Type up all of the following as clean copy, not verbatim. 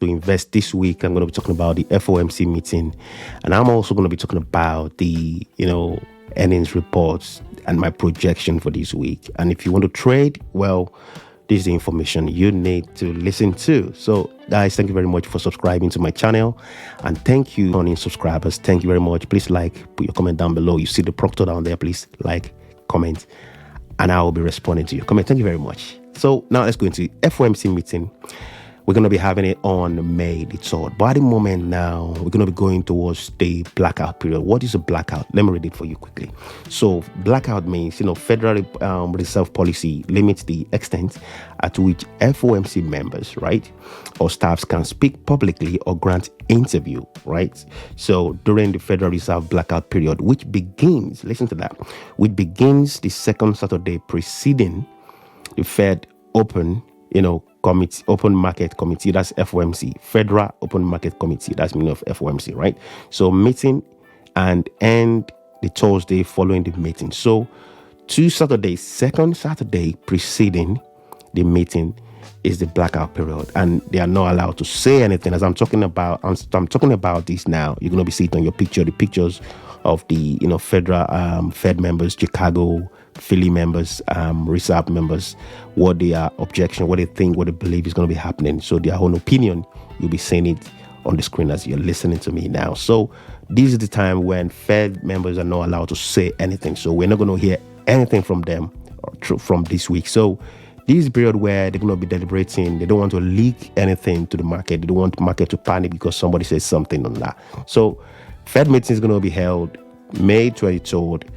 to invest this week. I'm going to be talking about the FOMC meeting, and I'm also going to be talking about the earnings reports and my projection for this week. And if you want to trade, well, this is the information you need to listen to. So guys, thank you very much for subscribing to my channel, and thank you on subscribers. Thank you very much. Please put your comment down below. You see the proctor down there. Please comment, and I will be responding to your comment. Thank you very much. So now let's go into FOMC meeting. We're going to be having it on May the 3rd. But at the moment now, we're going to be going towards the blackout period. What is a blackout? Let me read it for you quickly. So blackout means, Federal Reserve policy limits the extent at which FOMC members, right, or staffs can speak publicly or grant interview, right? So during the Federal Reserve blackout period, which begins, listen to that, which begins the second Saturday preceding the Fed open market committee, that's FOMC, Federal Open Market Committee, that's meaning of FOMC, right? So meeting and end the Thursday following the meeting. So 2 Saturdays, second Saturday preceding the meeting is the blackout period, and they are not allowed to say anything. As I'm talking about this now, you're going to be seeing on your picture the pictures of the federal Fed members, Chicago, Philly members, Reserve members, what their objection, what they think, what they believe is going to be happening. So their own opinion, you'll be seeing it on the screen as you're listening to me now. So this is the time when Fed members are not allowed to say anything. So we're not going to hear anything from them from this week. So this is a period where they're going to be deliberating. They don't want to leak anything to the market. They don't want the market to panic because somebody says something on that. So Fed meeting is going to be held May 23rd.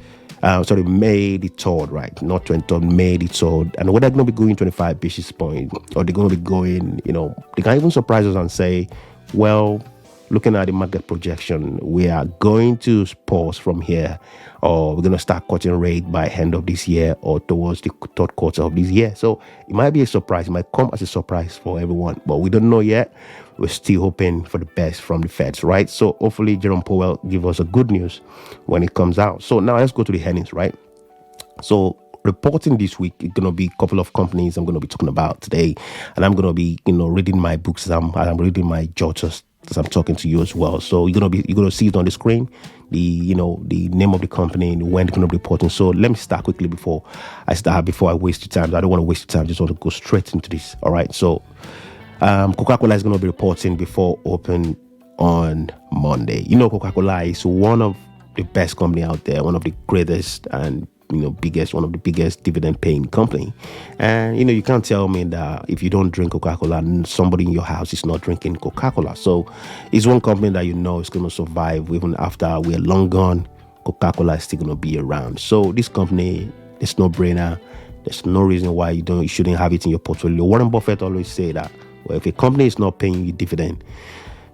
May the 3rd, right? Not 23rd, May the 3rd. And whether they're going to be going 25 basis points or they're going to be going, they can even surprise us and say, well, looking at the market projection, we are going to pause from here, or we're going to start cutting rate by end of this year or towards the third quarter of this year. So it might be a surprise. It might come as a surprise for everyone, but we don't know yet. We're still hoping for the best from the Feds, right? So hopefully Jerome Powell give us a good news when it comes out. So now let's go to the earnings, right? So reporting this week, it's going to be a couple of companies I'm going to be talking about today, and I'm going to be, reading my books as I'm reading my jotters as I'm talking to you as well. So you're going to see it on the screen, the name of the company and when they're going to be reporting. So let me start quickly before I waste your time. I don't want to waste your time. I just want to go straight into this. All right. So Coca-Cola is going to be reporting before open on Monday. Coca-Cola is one of the best company out there, one of the greatest and one of the biggest dividend paying company. And you can't tell me that if you don't drink Coca-Cola, somebody in your house is not drinking Coca-Cola. So it's one company that is going to survive even after we're long gone. Coca-Cola is still going to be around. So this company, it's no brainer. There's no reason why you shouldn't have it in your portfolio. Warren Buffett always say that, well, if a company is not paying you dividend,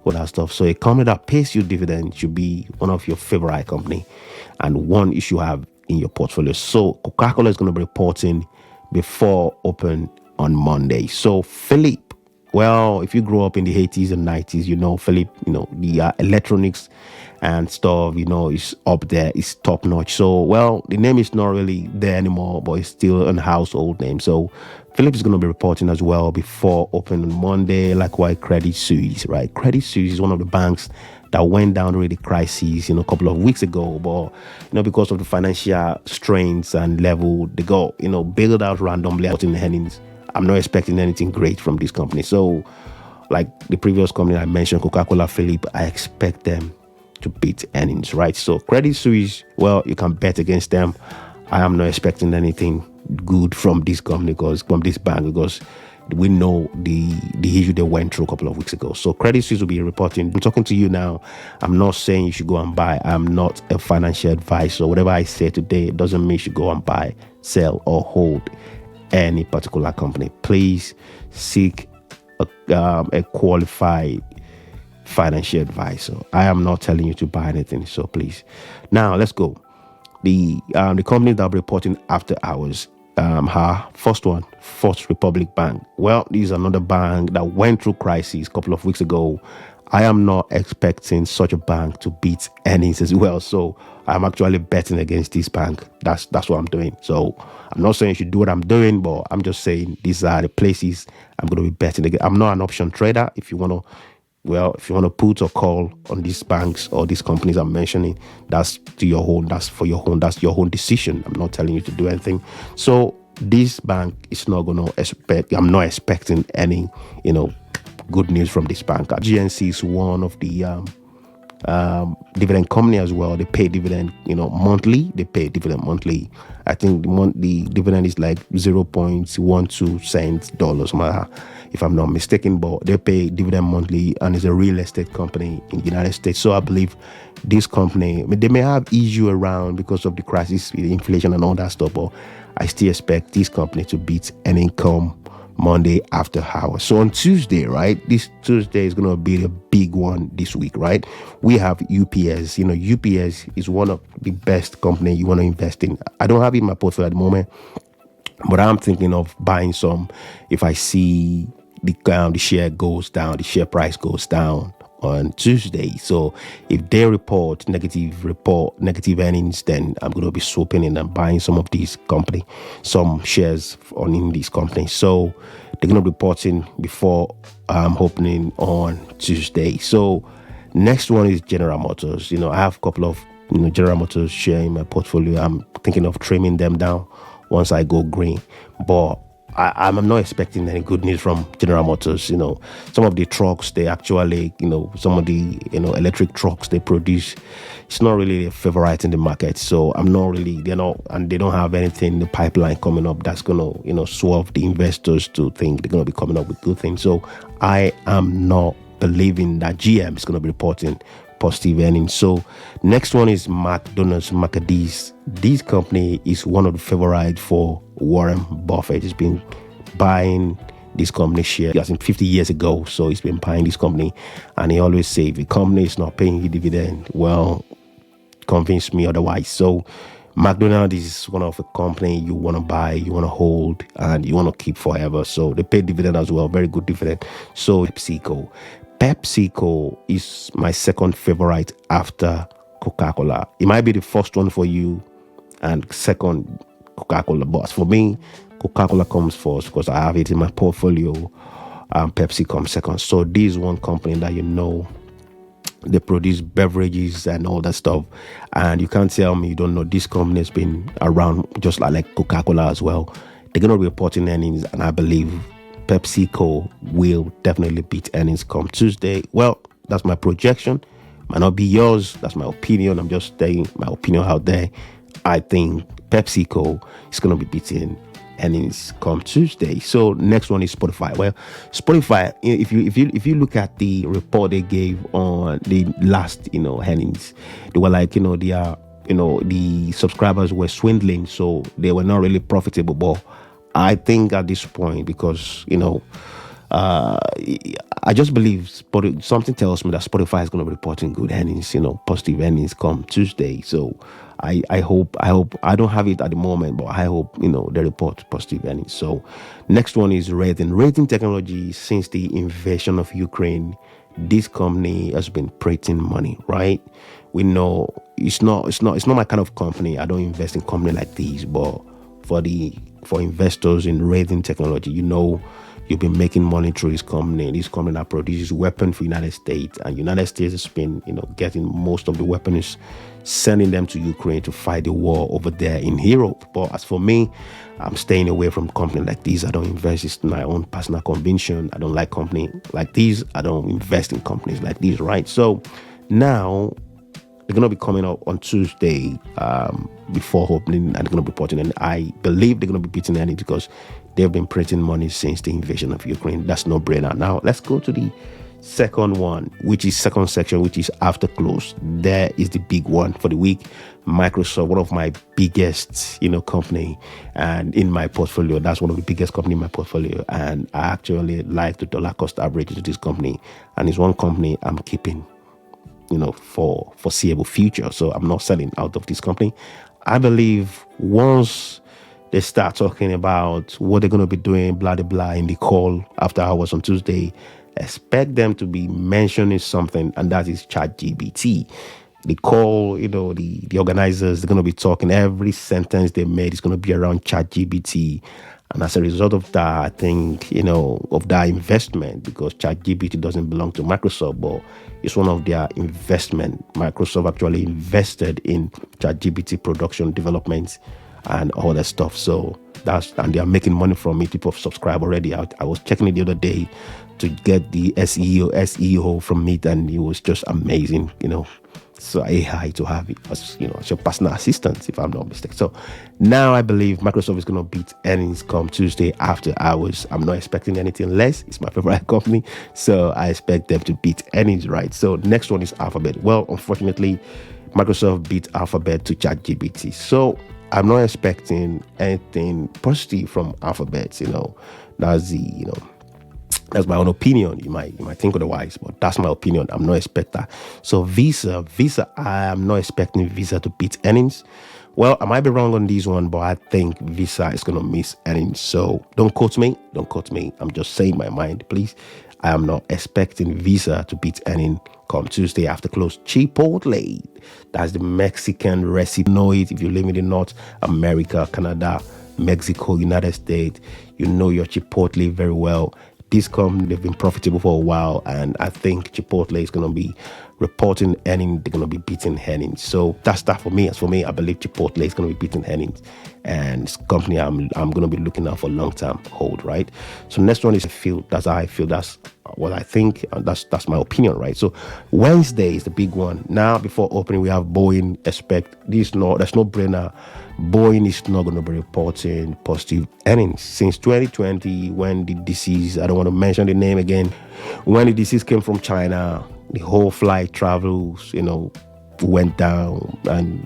all that stuff, so a company that pays you dividend should be one of your favorite company and one you should have in your portfolio. So Coca-Cola is going to be reporting before open on Monday. So Philip, well, if you grew up in the 80s and 90s, Philip, the electronics and stuff, is up there, is top notch. So, well, the name is not really there anymore, but it's still a household name. So Philip is going to be reporting as well before open on Monday. Likewise, Credit Suisse, right? Credit Suisse is one of the banks that went down during the crisis, a couple of weeks ago. But, because of the financial strains and level, they got, bailed out randomly out in the earnings. I'm not expecting anything great from this company. So, like the previous company I mentioned, Coca-Cola, Philip, I expect them to beat earnings, right? So Credit Suisse, well, you can bet against them. I am not expecting anything good from this company, from this bank, because we know the issue they went through a couple of weeks ago. So Credit Suisse will be reporting. I'm talking to you now. I'm not saying you should go and buy. I'm not a financial advisor. Whatever I say today doesn't mean you should go and buy, sell, or hold any particular company. Please seek a qualified financial advisor. I am not telling you to buy anything, so please. Now let's go. The company that will be reporting after hours Her first one, First Republic Bank. Well, this is another bank that went through crisis a couple of weeks ago. I am not expecting such a bank to beat earnings as well. So I'm actually betting against this bank. That's what I'm doing. So I'm not saying you should do what I'm doing, but I'm just saying these are the places I'm going to be betting against. I'm not an option trader. If you want to put or call on these banks or these companies I'm mentioning, that's to your own. That's for your own. That's your own decision. I'm not telling you to do anything. So this bank is not going to expect. I'm not expecting any, good news from this bank. GNC is one of the dividend company as well. They pay dividend, monthly. They pay dividend monthly. I think the dividend is like 0.12 cents dollars, if I'm not mistaken. But they pay dividend monthly, and it's a real estate company in the United States. So I believe this company, they may have issue around because of the crisis, the inflation and all that stuff, but I still expect this company to beat an income Monday after hours. So on Tuesday, right? This Tuesday is going to be the big one this week, right? We have UPS. UPS is one of the best company you want to invest in. I don't have it in my portfolio at the moment, but I'm thinking of buying some if I see the share goes down, the share price goes down on Tuesday. So if they report negative earnings, then I'm going to be swooping in and buying some of these company, some shares in these companies. So they're going to be reporting before opening on Tuesday. So next one is General Motors. I have a couple of General Motors share in my portfolio. I'm thinking of trimming them down once I go green, but I'm not expecting any good news from General Motors. Some of the trucks they actually, some of the electric trucks they produce, it's not really a favorite in the market. So I'm not really, they don't have anything in the pipeline coming up that's gonna, swerve the investors to think they're gonna be coming up with good things. So I am not believing that GM is gonna be reporting positive earnings. So next one is McDonald's, Maccadees. This company is one of the favorites for Warren Buffett. He's been buying this company share I think 50 years ago. So he's been buying this company, and he always say if the company is not paying you dividend, well, convince me otherwise. So McDonald's is one of the company you want to buy, you want to hold, and you want to keep forever. So they pay dividend as well, very good dividend. So PepsiCo is my second favorite after Coca-Cola. It might be the first one for you and second Coca-Cola, but for me, Coca-Cola comes first because I have it in my portfolio. Pepsi comes second. So this is one company that they produce beverages and all that stuff, and you can't tell me you don't know this company has been around just like Coca-Cola as well. They're going to be reporting earnings, and I believe PepsiCo will definitely beat earnings come Tuesday. Well, that's my projection. Might not be yours. That's my opinion. I'm just saying my opinion out there. I think PepsiCo is going to be beating earnings come Tuesday. So next one is Spotify. Well, Spotify, if you look at the report they gave on the last earnings, they were like the subscribers were swindling, so they were not really profitable. But I think at this point, because I just believe something tells me that Spotify is going to be reporting good earnings, positive earnings come Tuesday. So I hope I don't have it at the moment, but I hope they report positive earnings. So next one is Rating Technology. Since the invasion of Ukraine, this company has been printing money, right? We know it's not my kind of company. I don't invest in company like these, but for investors in Rating Technology, you've been making money through this company that produces weapons for United States, and United States has been getting most of the weapons, sending them to Ukraine to fight the war over there in Europe. But as for me, I'm staying away from companies like these. I don't invest. It's my own personal conviction. I don't like company like these. I don't invest in companies like these, right? So now they're going to be coming up on Tuesday before opening, and they're going to be reporting. And I believe they're going to be beating earnings because they've been printing money since the invasion of Ukraine. That's no brainer. Now let's go to the second one, which is second section, which is after close. There is the big one for the week. Microsoft, one of my biggest, company, and in my portfolio, that's one of the biggest company in my portfolio. And I actually like the dollar cost average to this company, and it's one company I'm keeping, for foreseeable future. So I'm not selling out of this company. I believe once they start talking about what they're going to be doing, blah, blah, blah, in the call after hours on Tuesday. Expect them to be mentioning something, and that is ChatGPT. The call, the organizers, they're going to be talking. Every sentence they made is going to be around ChatGPT. And as a result of that, I think, of that investment, because ChatGPT doesn't belong to Microsoft, but it's one of their investment. Microsoft actually invested in ChatGPT production development and all that stuff. So and they are making money from it. People subscribe already. I was checking it the other day to get the SEO from it, and it was just amazing, So AI to have it as your personal assistant, if I'm not mistaken. So now I believe Microsoft is going to beat earnings come Tuesday after hours. I'm not expecting anything less. It's my favorite company, so I expect them to beat earnings, right? So next one is Alphabet. Well, unfortunately, Microsoft beat Alphabet to ChatGPT. So I'm not expecting anything positive from Alphabet. That's my own opinion. You might think otherwise, but that's my opinion. I'm not expecting that. So Visa, I am not expecting Visa to beat earnings. Well, I might be wrong on this one, but I think Visa is going to miss earnings. So don't quote me. I'm just saying my mind, please. I am not expecting Visa to beat earnings come Tuesday after close. Chipotle, that's the Mexican recipe. You know it if you live in the North America, Canada, Mexico, United States. You know your Chipotle very well. This company, they've been profitable for a while, and I think Chipotle is going to be reporting earnings. They're going to be beating earnings. So that's that for me. As for me, I believe Chipotle is going to be beating earnings, and it's a company I'm going to be looking at for long-term hold, right? So next one is that's how I feel. That's what I think. And that's my opinion, right? So Wednesday is the big one. Now, before opening, we have Boeing. Expect there's no brainer. Boeing is not going to be reporting positive earnings since 2020, when the disease, I don't want to mention the name again, when the disease came from China, the whole flight travels, went down, and,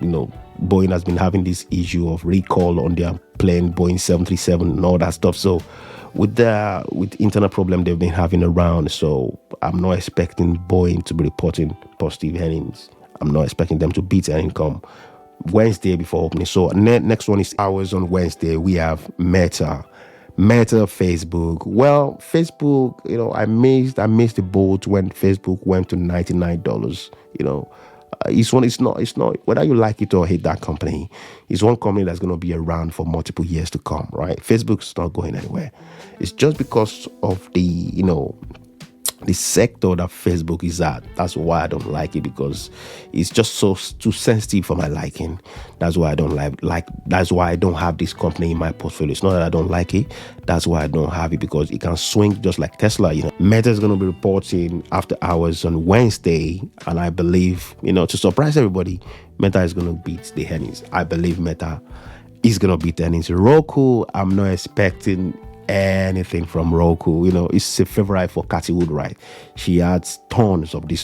Boeing has been having this issue of recall on their plane, Boeing 737 and all that stuff. So with internal problem they've been having around, so I'm not expecting Boeing to be reporting positive earnings. I'm not expecting them to beat their income Wednesday before opening. So next one is hours on Wednesday. We have Meta, Facebook. Well, Facebook, I missed the boat when Facebook went to $99. It's not whether you like it or hate that company. It's one company that's going to be around for multiple years to come, right? Facebook's not going anywhere. It's just because of the sector that Facebook is at. That's why I don't like it, because it's just too sensitive for my liking. That's why I don't that's why I don't have this company in my portfolio. It's not that I don't like it. That's why I don't have it, because it can swing just like Tesla. Meta is going to be reporting after hours on Wednesday, and I believe, to surprise everybody, Meta is going to beat the earnings. I believe Meta is going to beat the earnings. Roku, I'm not expecting anything from Roku. It's a favorite for Cathy Wood, right? She has tons of this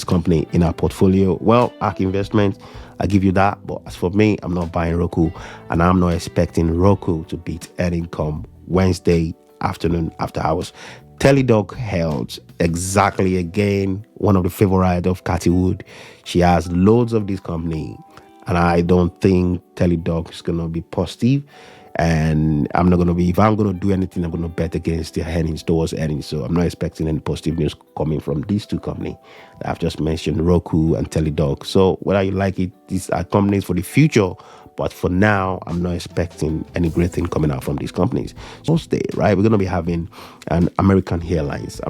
company in her portfolio. Well, ARK Investment, I give you that. But as for me, I'm not buying Roku, and I'm not expecting Roku to beat earnings come Wednesday afternoon after hours. Teladoc HEALTH, exactly, again, one of the favorite of Cathy Wood. She has loads of this company, and I don't think Teladoc is going to be positive. And I'm not going to be, if I'm going to do anything, I'm going to bet against their earnings, towards earnings. So I'm not expecting any positive news coming from these two companies that I've just mentioned, Roku and Teladoc. So whether you like it, these are companies for the future. But for now, I'm not expecting any great thing coming out from these companies. So stay, right? We're going to be having an American Airlines.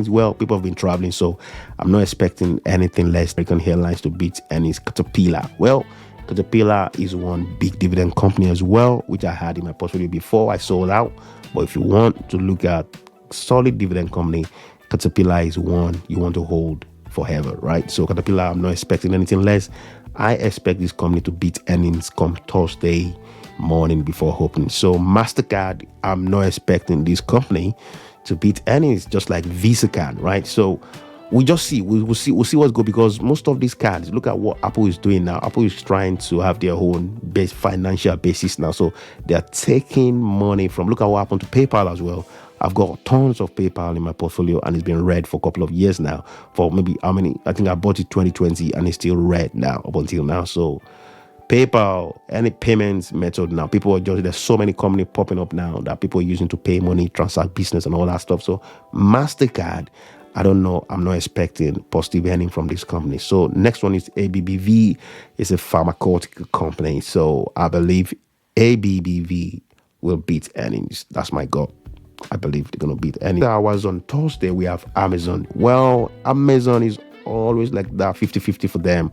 Well, people have been traveling, so I'm not expecting anything less. American Airlines to beat earnings. Caterpillar. Well, Caterpillar is one big dividend company as well, which I had in my portfolio before I sold out. But if you want to look at solid dividend company, Caterpillar is one you want to hold forever, right? So Caterpillar, I'm not expecting anything less. I expect this company to beat earnings come Thursday morning before opening. So MasterCard, I'm not expecting this company to beat earnings, just like Visa card, right? So we'll see what's good, because most of these cards, look at what Apple is doing now. Apple is trying to have their own financial basis now. So they're taking money from, look at what happened to PayPal as well. I've got tons of PayPal in my portfolio, and it's been red for a couple of years now. For maybe how many? I think I bought it 2020, and it's still red now up until now. So PayPal, any payments method now. People are just, there's so many companies popping up now that people are using to pay money, transact business, and all that stuff. So MasterCard, I don't know. I'm not expecting positive earning from this company. So next one is ABBV. It's a pharmaceutical company. So I believe ABBV will beat earnings. That's my gut. I believe they're going to beat earnings. Hours on Thursday, we have Amazon. Well, Amazon is always like that 50-50 for them.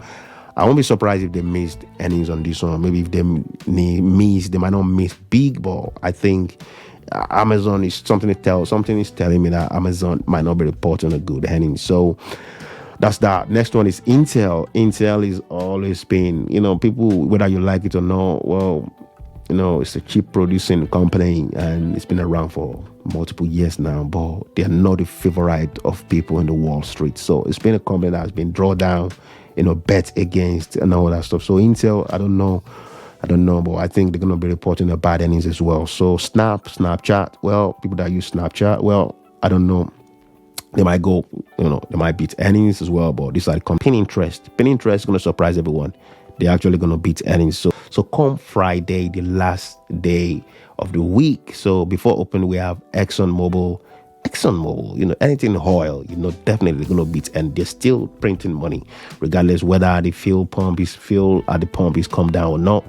I won't be surprised if they missed earnings on this one. Maybe if they miss, they might not miss big, but I think Amazon is something is telling me that Amazon might not be reporting a good earnings. So that's that. Next one is Intel. Intel is always been, people, whether you like it or not, well, it's a chip producing company and it's been around for multiple years now, but they're not the favorite of people in the Wall Street. So it's been a company that has been drawn down, bet against and all that stuff. So Intel, I don't know, but I think they're going to be reporting a bad earnings as well. So Snapchat, well, people that use Snapchat, well, I don't know. They might go, they might beat earnings as well, but these are the Pinterest. Pinterest is going to surprise everyone. They're actually going to beat earnings. So come Friday, the last day of the week. So before open, we have ExxonMobil, anything oil, definitely going to beat, and they're still printing money, regardless whether the fuel at the pump is come down or not.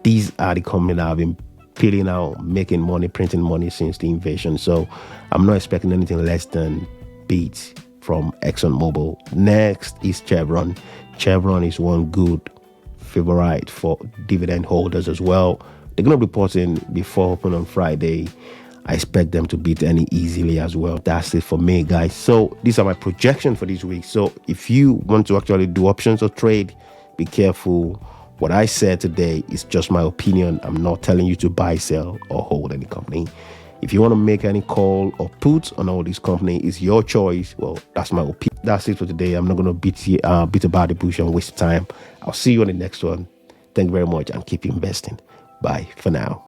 These are the companies that have been peeling out, making money, printing money since the invasion. So I'm not expecting anything less than beats from ExxonMobil. Next is Chevron. Chevron is one good favorite for dividend holders as well. They're going to be reporting before open on Friday. I expect them to beat any easily as well. That's it for me, guys. So these are my projections for this week. So if you want to actually do options or trade, be careful. What I said today is just my opinion. I'm not telling you to buy, sell, or hold any company. If you want to make any call or put on all these companies, it's your choice. Well, that's my opinion. That's it for today. I'm not going to beat about the bush and waste time. I'll see you on the next one. Thank you very much and keep investing. Bye for now.